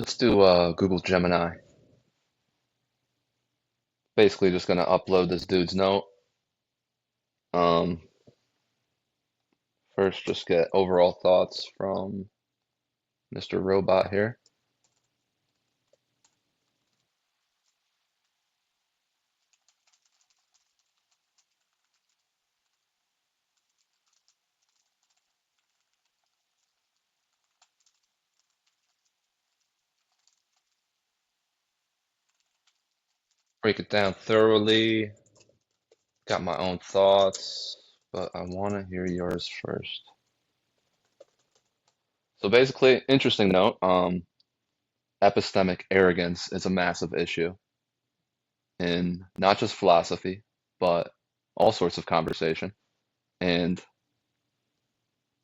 Let's do Google Gemini. Basically just gonna upload this dude's note. Um, First just get overall thoughts from Mr. Robot here. Break it down thoroughly. Got my own thoughts, but I want to hear yours first. So basically, interesting note, epistemic arrogance is a massive issue in not just philosophy, but all sorts of conversation. And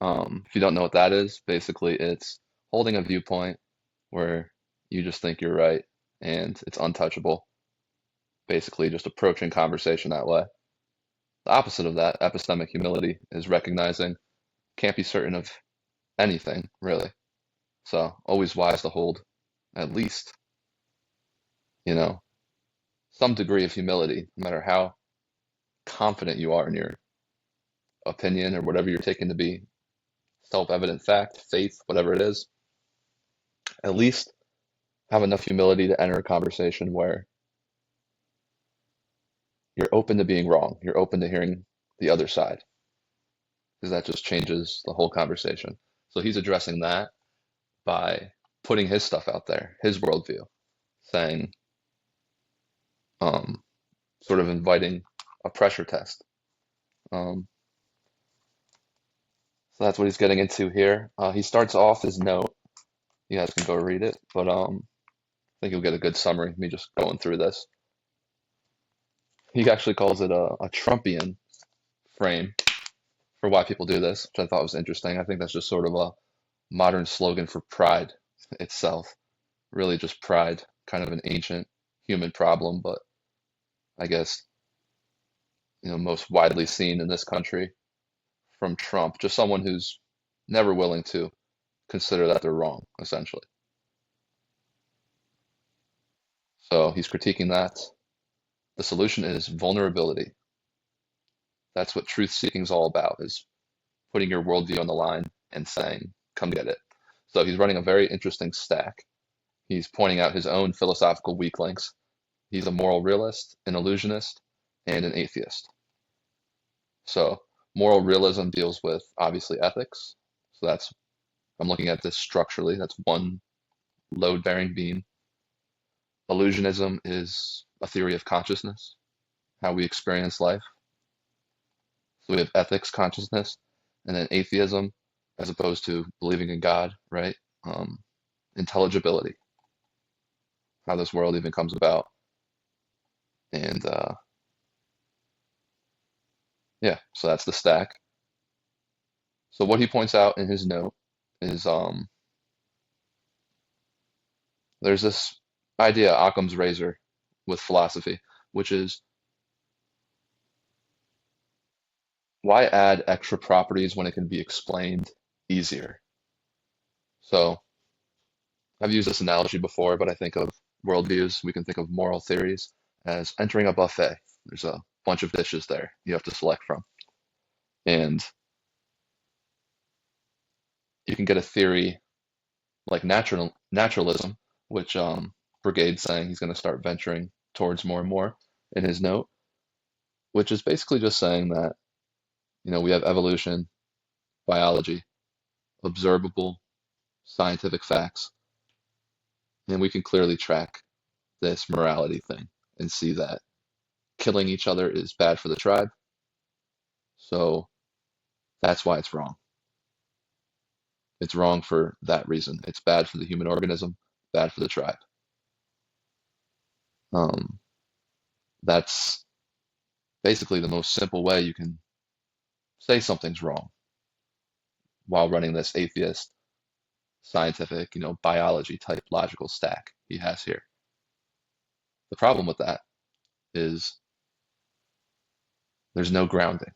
if you don't know what that is, basically it's holding a viewpoint where you just think you're right and it's untouchable. Basically, just approaching conversation that way. The opposite of that, epistemic humility, is recognizing can't be certain of anything, really. So, always wise to hold at least, you know, some degree of humility, no matter how confident you are in your opinion or whatever you're taking to be self-evident fact, faith, whatever it is. At least have enough humility to enter a conversation where you're open to being wrong. You're open to hearing the other side because that just changes the whole conversation. So he's addressing that by putting his stuff out there, his worldview, saying, um, sort of inviting a pressure test. Um, so that's what he's getting into here. He starts off his note. You guys can go read it, but I think you'll get a good summary. Me just going through this. He actually calls it a Trumpian frame for why people do this, which I thought was interesting. I think that's just sort of a modern slogan for pride itself. Really just pride, kind of an ancient human problem, but I guess, most widely seen in this country from Trump, just someone who's never willing to consider that they're wrong, essentially. So he's critiquing that. The solution is vulnerability. That's what truth seeking is all about, is putting your worldview on the line and saying, come get it. So he's running a very interesting stack. He's pointing out his own philosophical weak links. He's a moral realist, an illusionist, and an atheist. So moral realism deals with obviously ethics. So I'm looking at this structurally. That's one load-bearing beam. Illusionism is a theory of consciousness, how we experience life. So we have ethics, consciousness, and then atheism, as opposed to believing in God, right? Um, Intelligibility, how this world even comes about. And yeah, so that's the stack. So what he points out in his note is there's this idea, Occam's razor, with philosophy, which is why add extra properties when it can be explained easier? So I've used this analogy before, but I think of worldviews. We can think of moral theories as entering a buffet. There's a bunch of dishes there you have to select from. And you can get a theory like naturalism, which Brigade's saying he's going to start venturing towards more and more in his note, which is basically just saying that, we have evolution, biology, observable scientific facts, and we can clearly track this morality thing and see that killing each other is bad for the tribe. So that's why it's wrong. It's wrong for that reason. It's bad for the human organism, bad for the tribe. Um, that's basically the most simple way you can say something's wrong while running this atheist, scientific, biology type logical stack he has here. The problem with that is there's no grounding.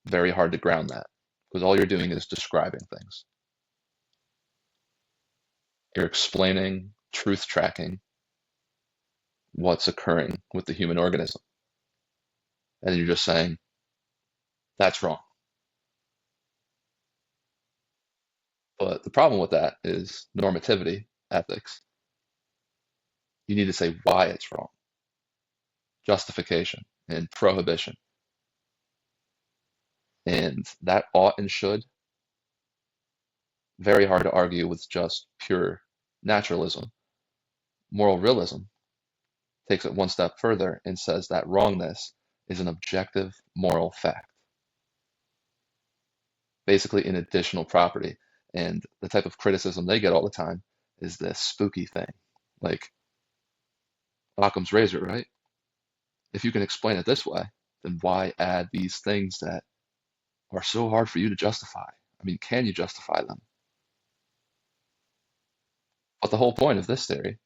Very hard to ground that because all you're doing is describing things. You're explaining, truth tracking what's occurring with the human organism. And you're just saying, that's wrong. But the problem with that is normativity, ethics. You need to say why it's wrong, justification, and prohibition. And that ought and should, very hard to argue with just pure naturalism. Moral realism takes it one step further and says that wrongness is an objective moral fact, basically an additional property. And the type of criticism they get all the time is this spooky thing, like Occam's razor, right? If you can explain it this way, then why add these things that are so hard for you to justify? I mean, can you justify them? But the whole point of this theory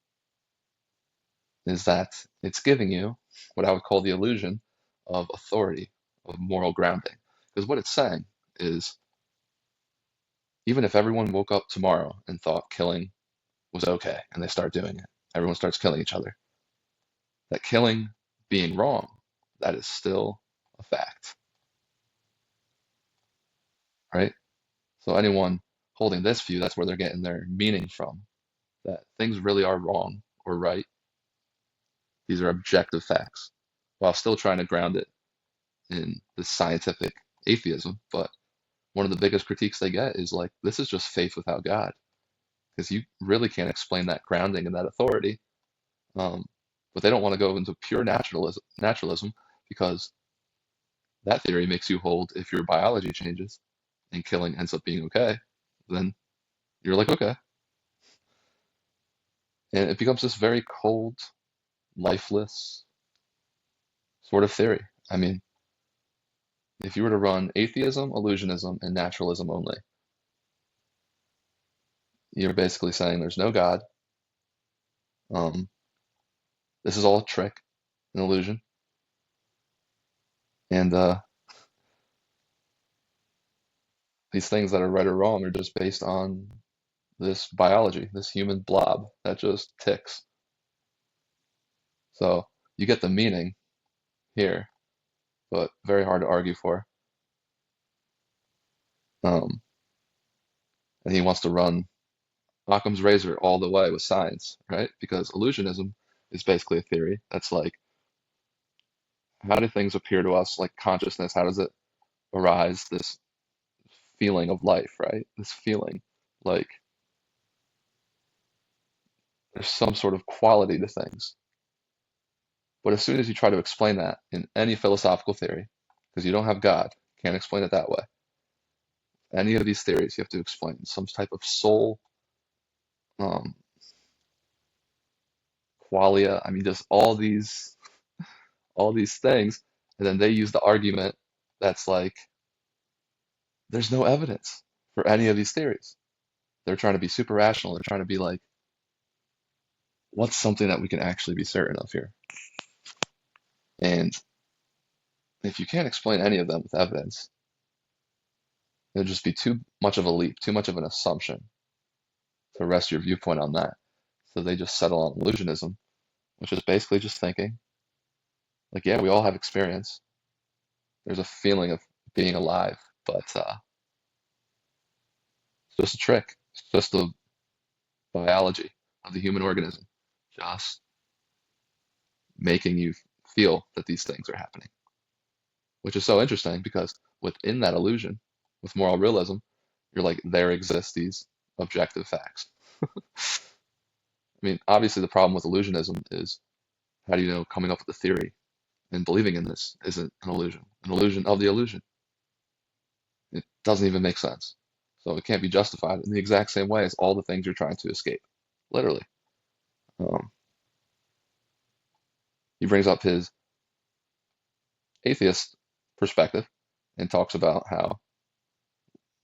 is that it's giving you what I would call the illusion of authority, of moral grounding. Because what it's saying is, even if everyone woke up tomorrow and thought killing was okay, and they start doing it, everyone starts killing each other, that killing being wrong, that is still a fact, right? So anyone holding this view, that's where they're getting their meaning from, that things really are wrong or right. These are objective facts, while still trying to ground it in the scientific atheism. But one of the biggest critiques they get is like, this is just faith without God, because you really can't explain that grounding and that authority. But they don't want to go into pure naturalism because that theory makes you hold, if your biology changes and killing ends up being okay, then you're like, okay. And it becomes this very cold, lifeless sort of theory. I mean, if you were to run atheism, illusionism, and naturalism only, you're basically saying there's no God. This is all a trick, an illusion. And these things that are right or wrong are just based on this biology, this human blob that just ticks. So you get the meaning here, but very hard to argue for. Um, and he wants to run Occam's razor all the way with science, right? Because illusionism is basically a theory that's like, how do things appear to us, like consciousness? How does it arise? This feeling of life, right? This feeling like there's some sort of quality to things. But as soon as you try to explain that in any philosophical theory, because you don't have God, can't explain it that way. Any of these theories, you have to explain some type of soul, um, qualia. I mean, just all these things, and then they use the argument that's like, there's no evidence for any of these theories. They're trying to be super rational. They're trying to be like, what's something that we can actually be certain of here? And if you can't explain any of them with evidence, it'll just be too much of a leap, too much of an assumption to rest your viewpoint on that. So they just settle on illusionism, which is basically just thinking, like, yeah, we all have experience. There's a feeling of being alive, but it's just a trick. It's just the biology of the human organism, just making you feel that these things are happening, which is so interesting because within that illusion, with moral realism, you're like, there exist these objective facts. I mean, obviously, the problem with illusionism is, how do you know coming up with a theory and believing in this isn't an illusion of the illusion? It doesn't even make sense. So it can't be justified in the exact same way as all the things you're trying to escape, literally. Um, he brings up his atheist perspective and talks about how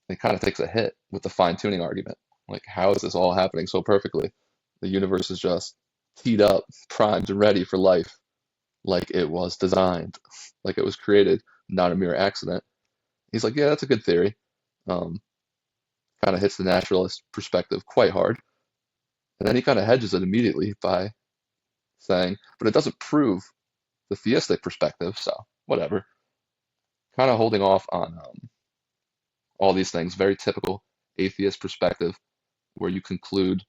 it kind of takes a hit with the fine-tuning argument. Like, how is this all happening so perfectly? The universe is just teed up, primed, and ready for life, like it was designed, like it was created, not a mere accident. He's like, yeah, that's a good theory. Kind of hits the naturalist perspective quite hard. And then he kind of hedges it immediately by saying, but it doesn't prove the theistic perspective, so whatever. Kind of holding off on all these things. Very typical atheist perspective, where you conclude,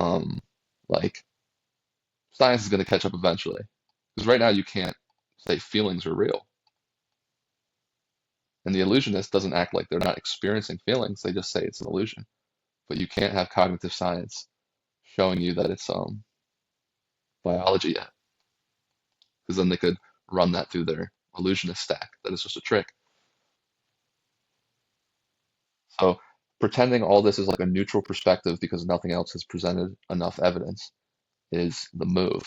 um, like, science is going to catch up eventually. Because right now you can't say feelings are real. And the illusionist doesn't act like they're not experiencing feelings. They just say it's an illusion. But you can't have cognitive science showing you that it's biology yet. Because then they could run that through their illusionist stack. That is just a trick. So pretending all this is like a neutral perspective because nothing else has presented enough evidence is the move.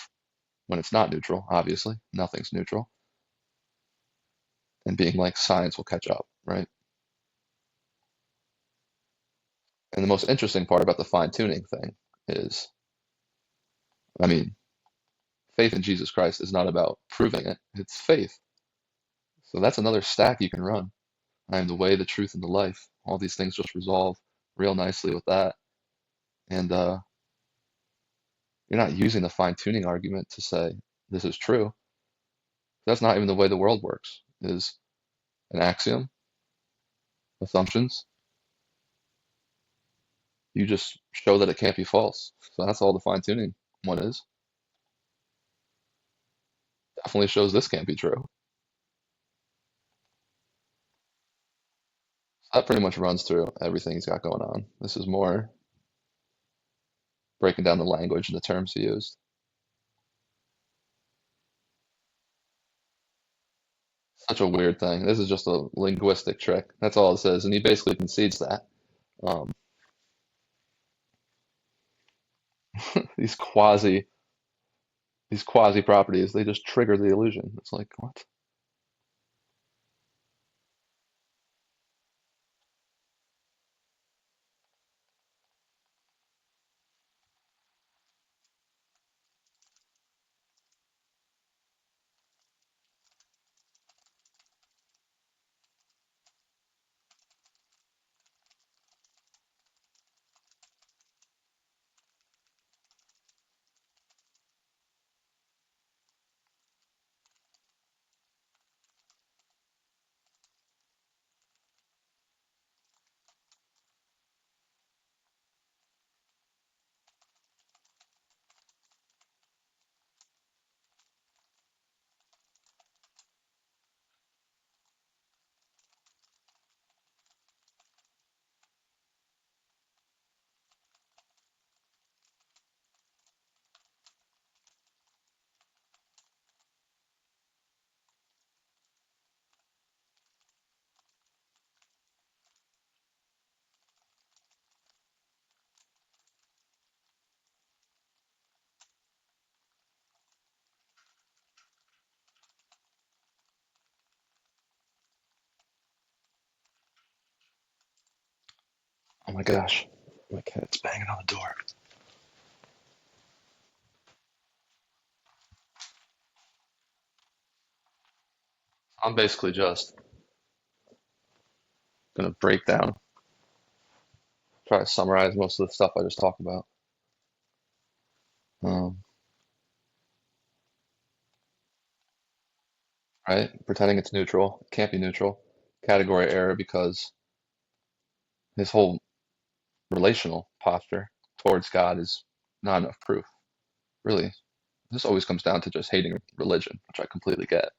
When it's not neutral, obviously, nothing's neutral. And being like science will catch up, right? And the most interesting part about the fine tuning thing is, I mean, faith in Jesus Christ is not about proving it, it's faith. So that's another stack you can run. I am the way, the truth, and the life. All these things just resolve real nicely with that. And you're not using the fine tuning argument to say this is true. That's not even the way the world works. It is an axiom, assumptions. You just show that it can't be false. So that's all the fine tuning one is. Definitely shows this can't be true. That pretty much runs through everything he's got going on. This is more breaking down the language and the terms he used. Such a weird thing. This is just a linguistic trick. That's all it says, and he basically concedes that. Um, these quasi these quasi properties, they just trigger the illusion. It's like what? Oh my gosh, my cat's banging on the door. I'm basically just gonna break down, try to summarize most of the stuff I just talked about. Um, right? Pretending it's neutral, it can't be neutral. Category error because his whole relational posture towards God is not enough proof. Really, this always comes down to just hating religion, which I completely get.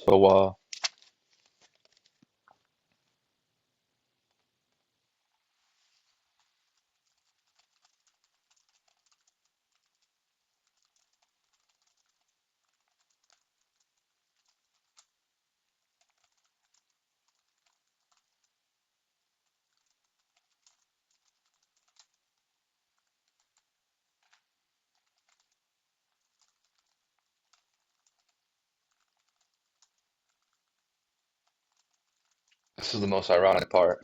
So, this is the most ironic part.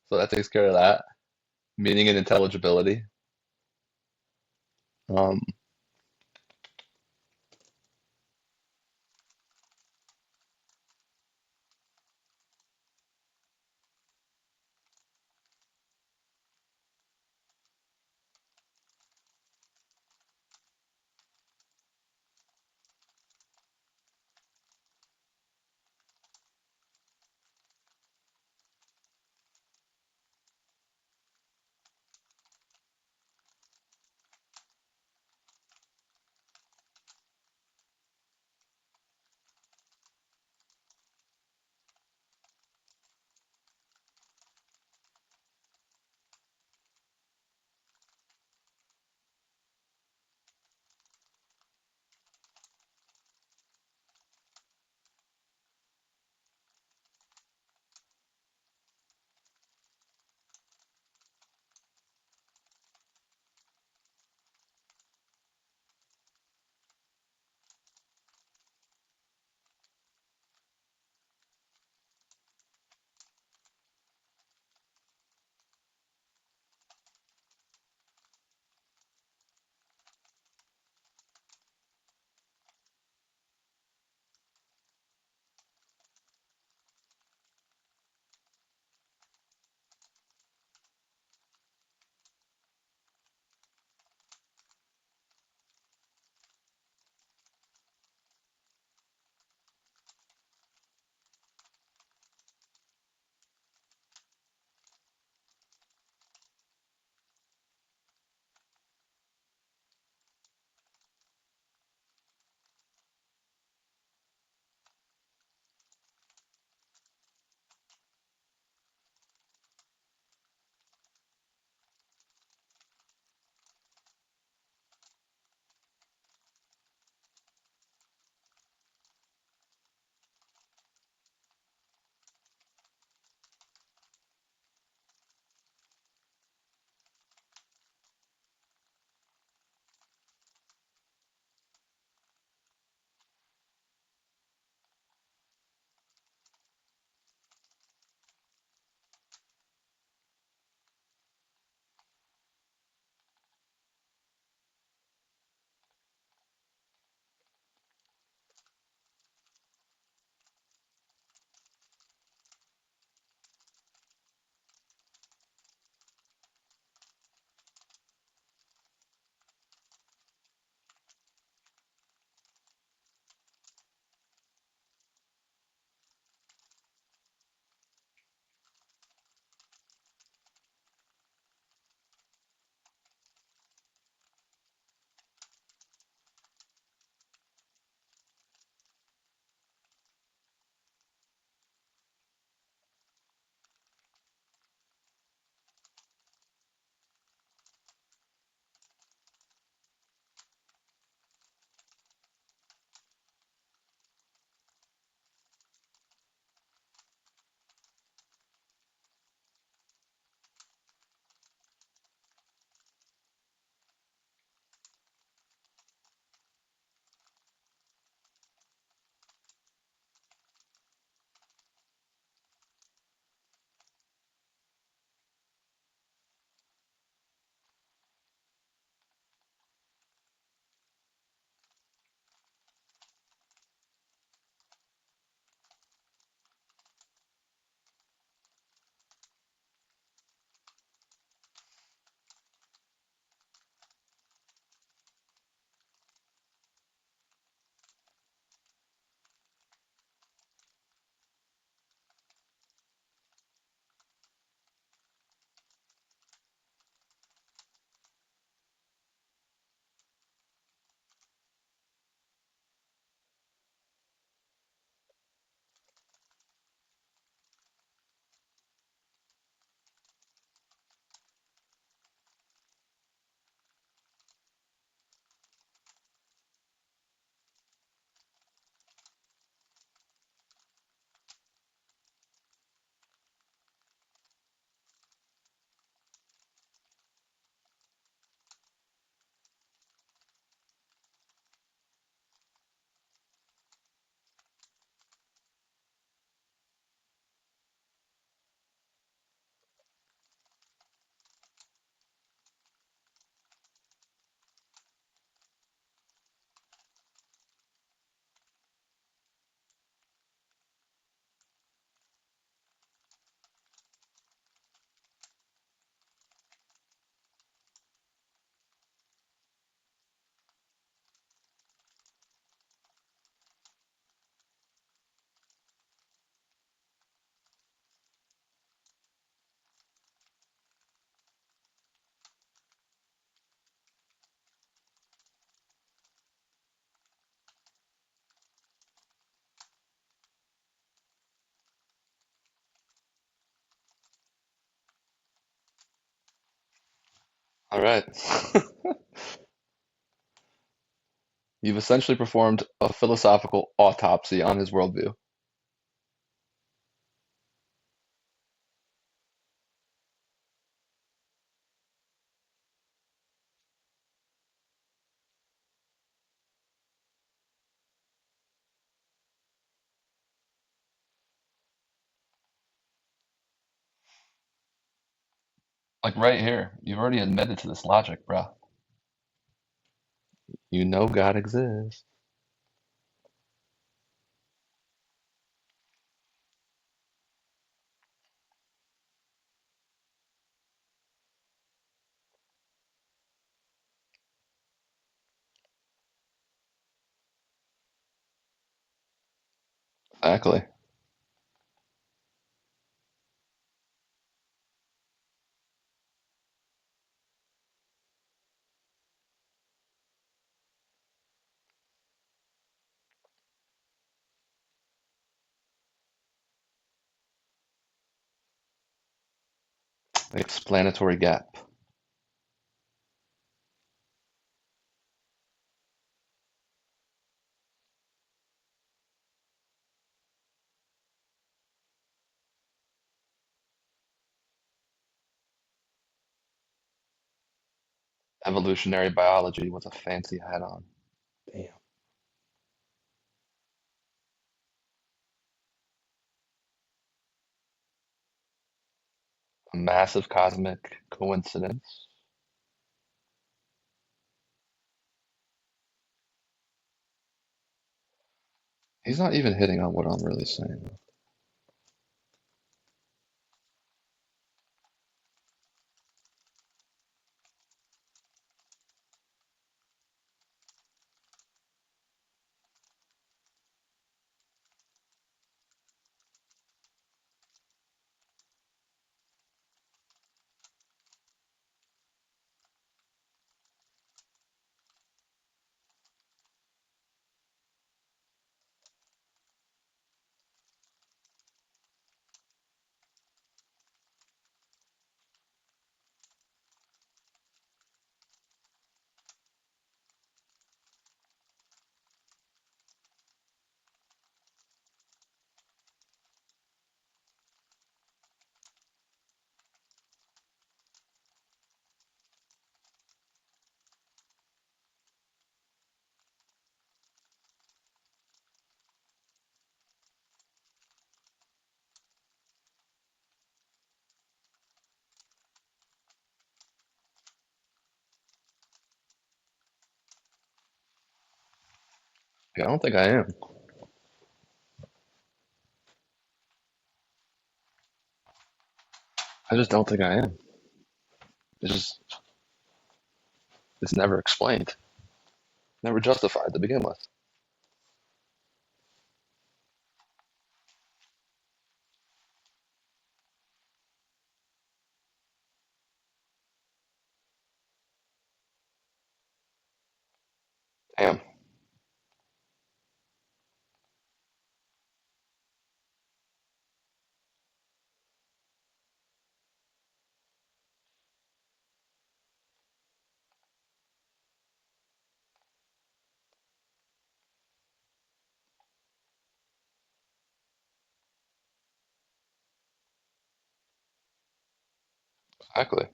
So that takes care of that. Meaning and intelligibility. Um, All right. You've essentially performed a philosophical autopsy on his worldview. Like right here, you've already admitted to this logic, bro. You know God exists. Exactly. Explanatory gap. Evolutionary biology with a fancy hat on. Damn. A massive cosmic coincidence. He's not even hitting on what I'm really saying. Yeah, I don't think I am. I just don't think I am. It's just it's never explained, never justified to begin with. Damn. Exactly. To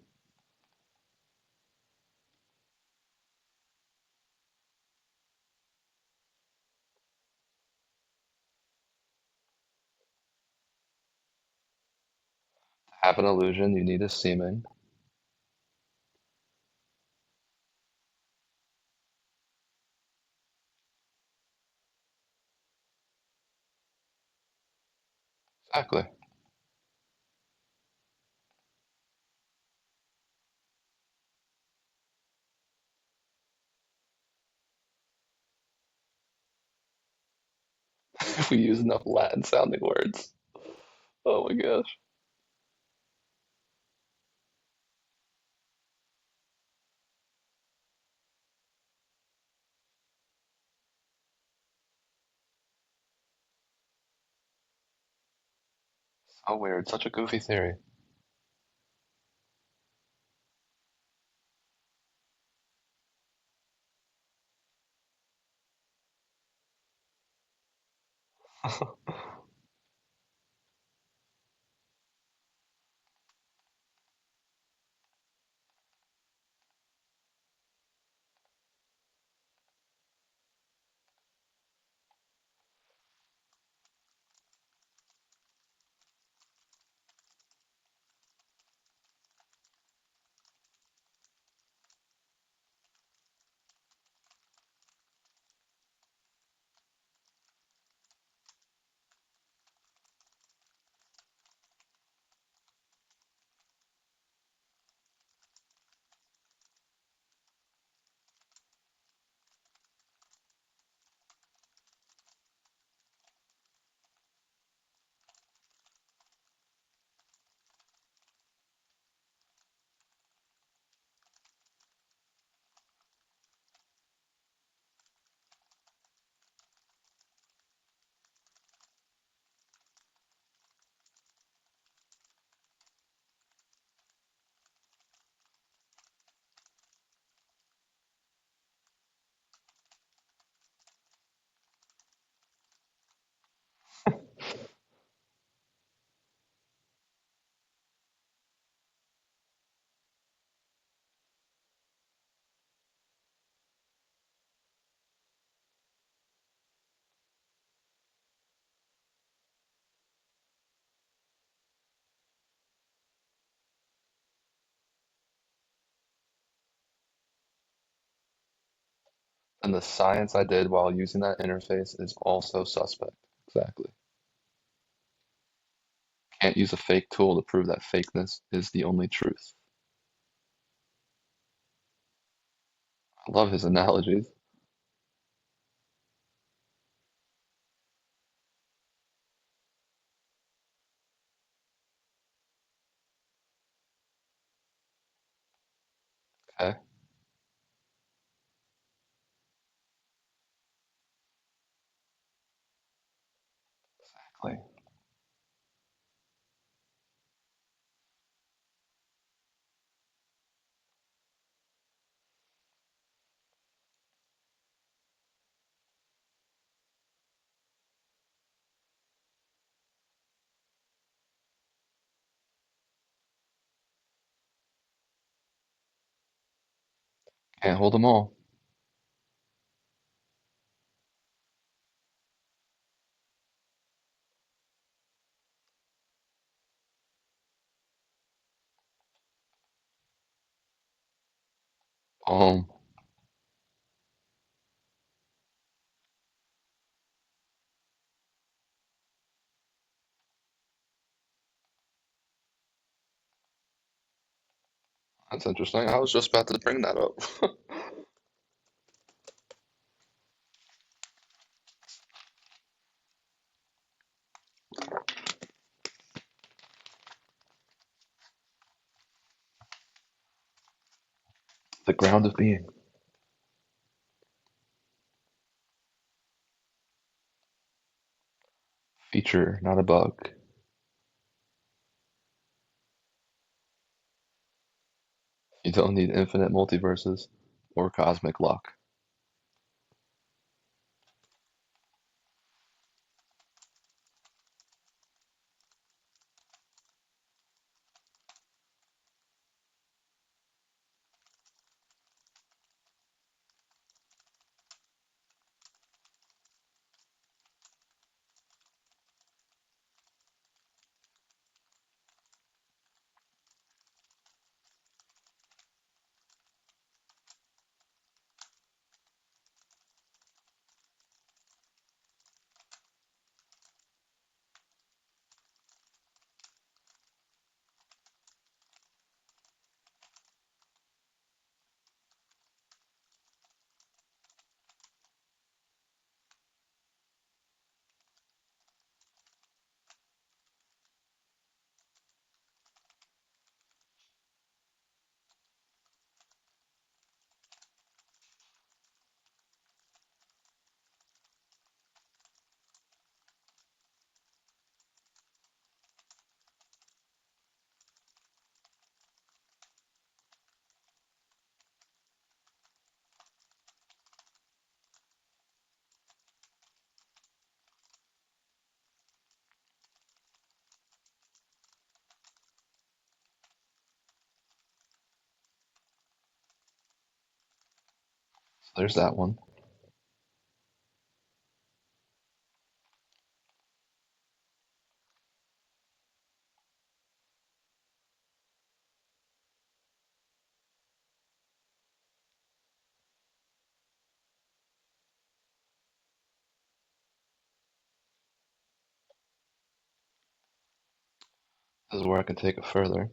have an illusion, you need a seeming. Exactly. If we use enough Latin sounding words. Oh my gosh. So weird. Such a goofy theory. And the science I did while using that interface is also suspect. Exactly. Can't use a fake tool to prove that fakeness is the only truth. I love his analogies. Okay. Exactly. Can't hold them all. Um, that's interesting. I was just about to bring that up. The ground of being. Feature, not a bug. You don't need infinite multiverses or cosmic luck. There's that one. This is where I can take it further.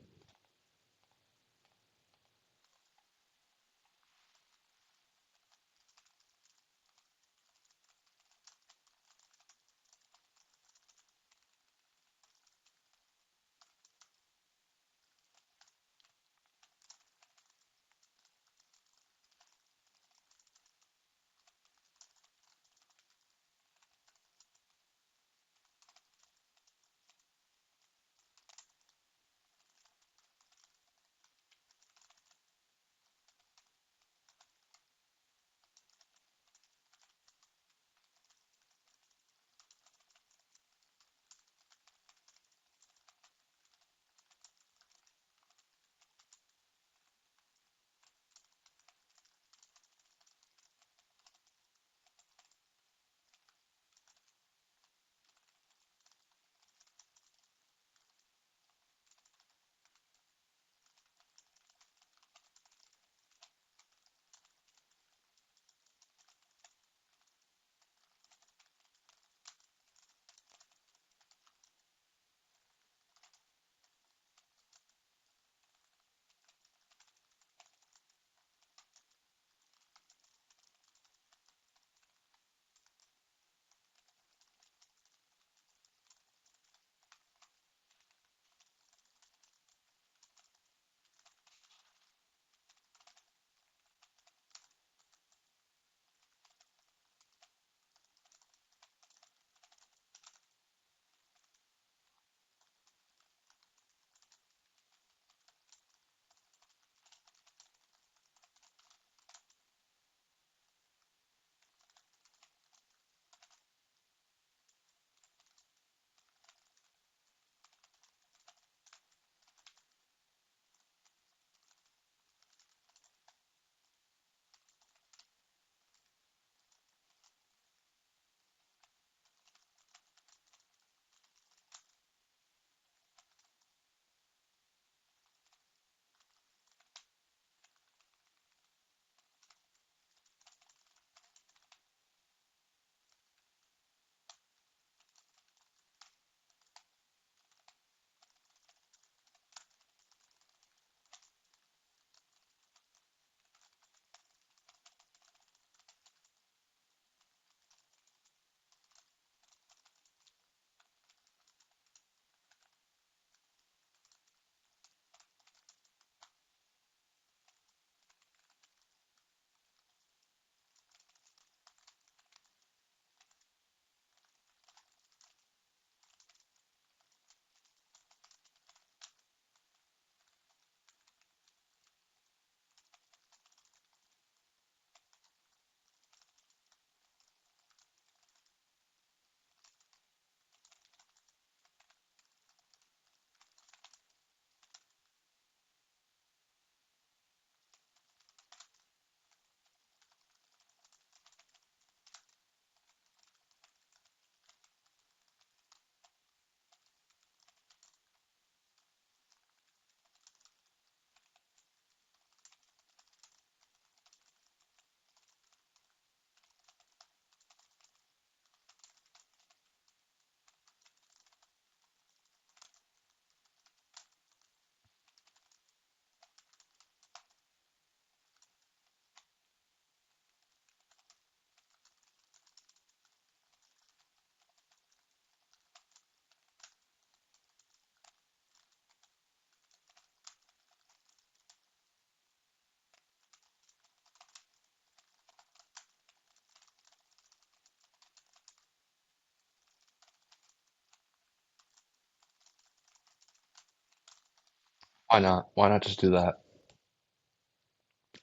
Why not? Why not just do that?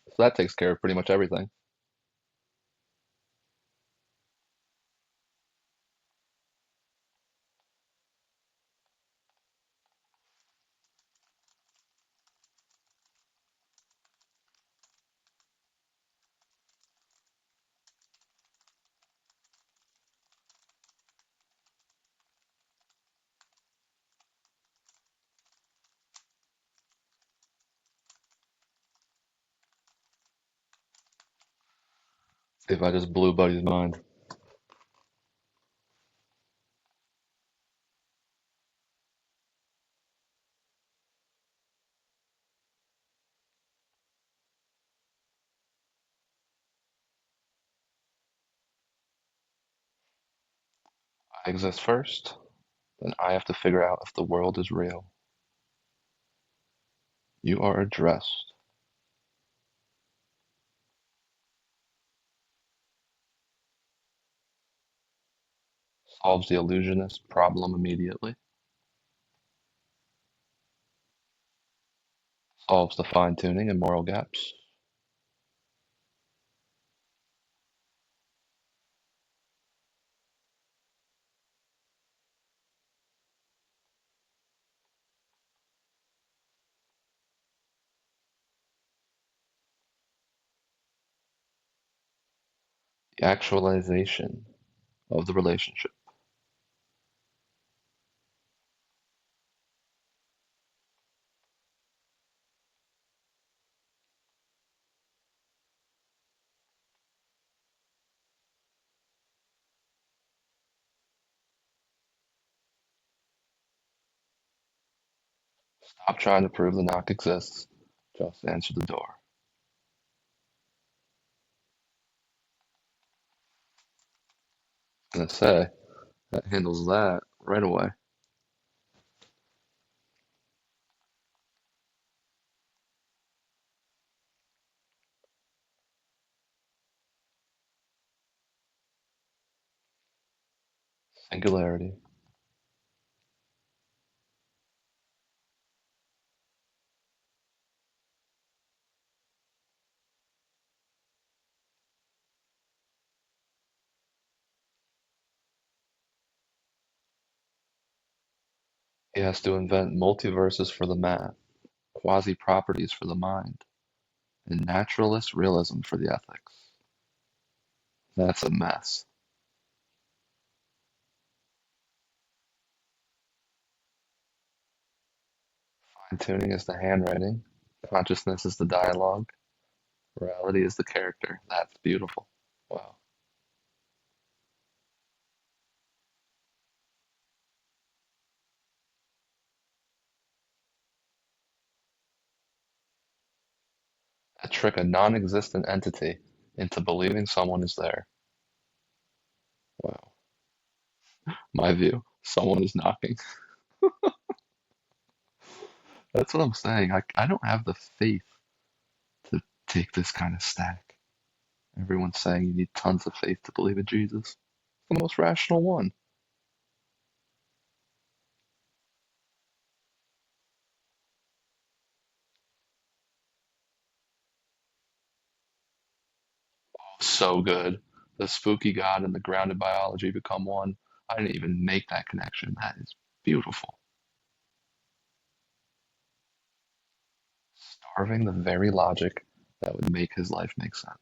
So that takes care of pretty much everything. If I just blew Buddy's mind. I exist first, then I have to figure out if the world is real. You are addressed. Solves the illusionist problem immediately. Solves the fine-tuning and moral gaps. The actualization of the relationship. Stop trying to prove the knock exists. Just answer the door. I'm gonna say that handles that right away. Singularity. He has to invent multiverses for the math, quasi-properties for the mind, and naturalist realism for the ethics. That's a mess. Fine-tuning is the handwriting, consciousness is the dialogue, reality is the character. That's beautiful. Wow. I trick a non-existent entity into believing someone is there. Wow. My view, someone is knocking. That's what I'm saying. I don't have the faith to take this kind of stack. Everyone's saying you need tons of faith to believe in Jesus. The most rational one. So good. The spooky God and the grounded biology become one. I didn't even make that connection. That is beautiful. Starving the very logic that would make his life make sense.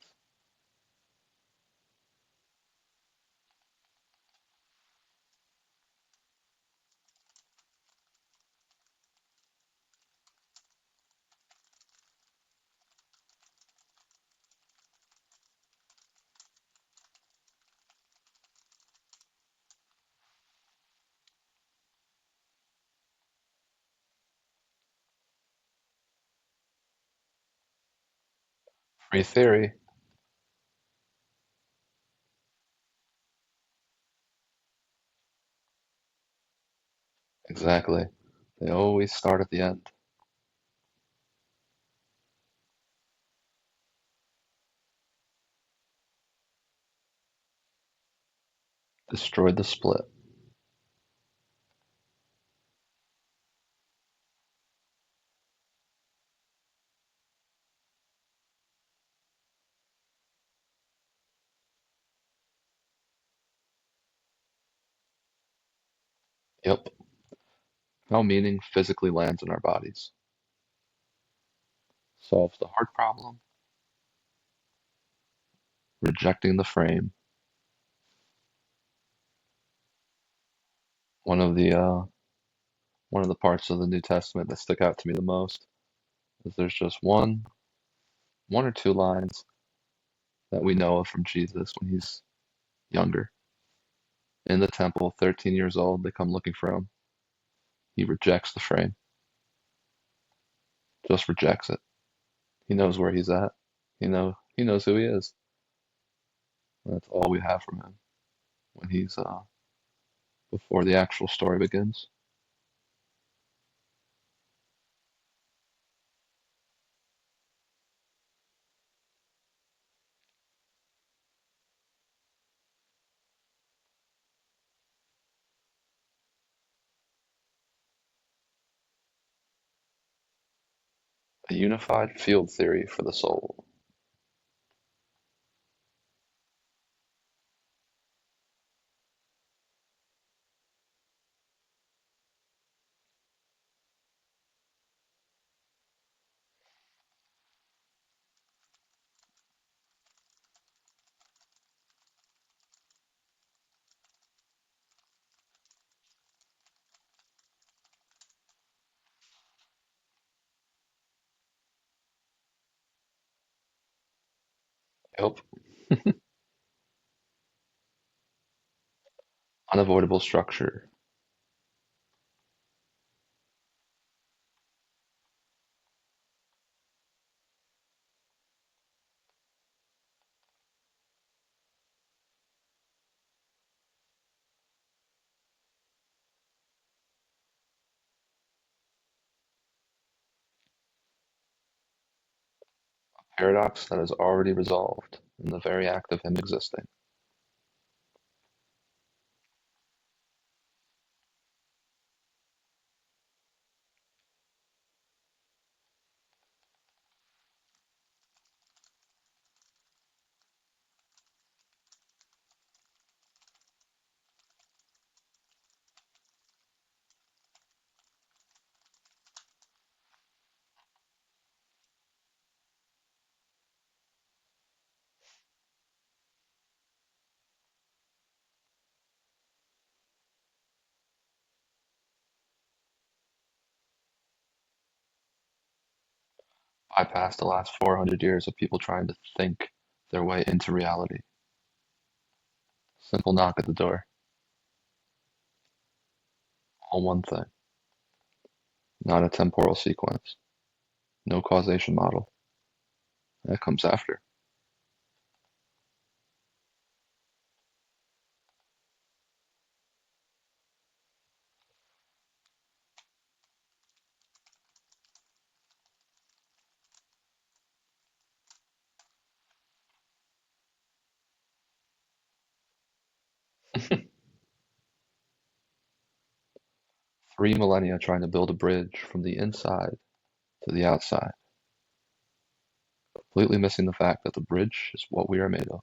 Free theory. Exactly. They always start at the end. Destroyed the split. Yep. How meaning physically lands in our bodies. Solves the heart problem. Rejecting the frame. One of the uh, one of the parts of the New Testament that stick out to me the most is there's just one or two lines that we know of from Jesus when he's younger. In the temple, 13 years old, they come looking for him. He rejects the frame, just rejects it. He knows where he's at. He knows who he is. That's all we have from him when he's before the actual story begins. A unified field theory for the soul. Yep. Unavoidable structure. Paradox that is already resolved in the very act of him existing. Bypass the last 400 years of people trying to think their way into reality. Simple knock at the door. All one thing. Not a temporal sequence. No causation model. That comes after. Three millennia trying to build a bridge from the inside to the outside, completely missing the fact that the bridge is what we are made of.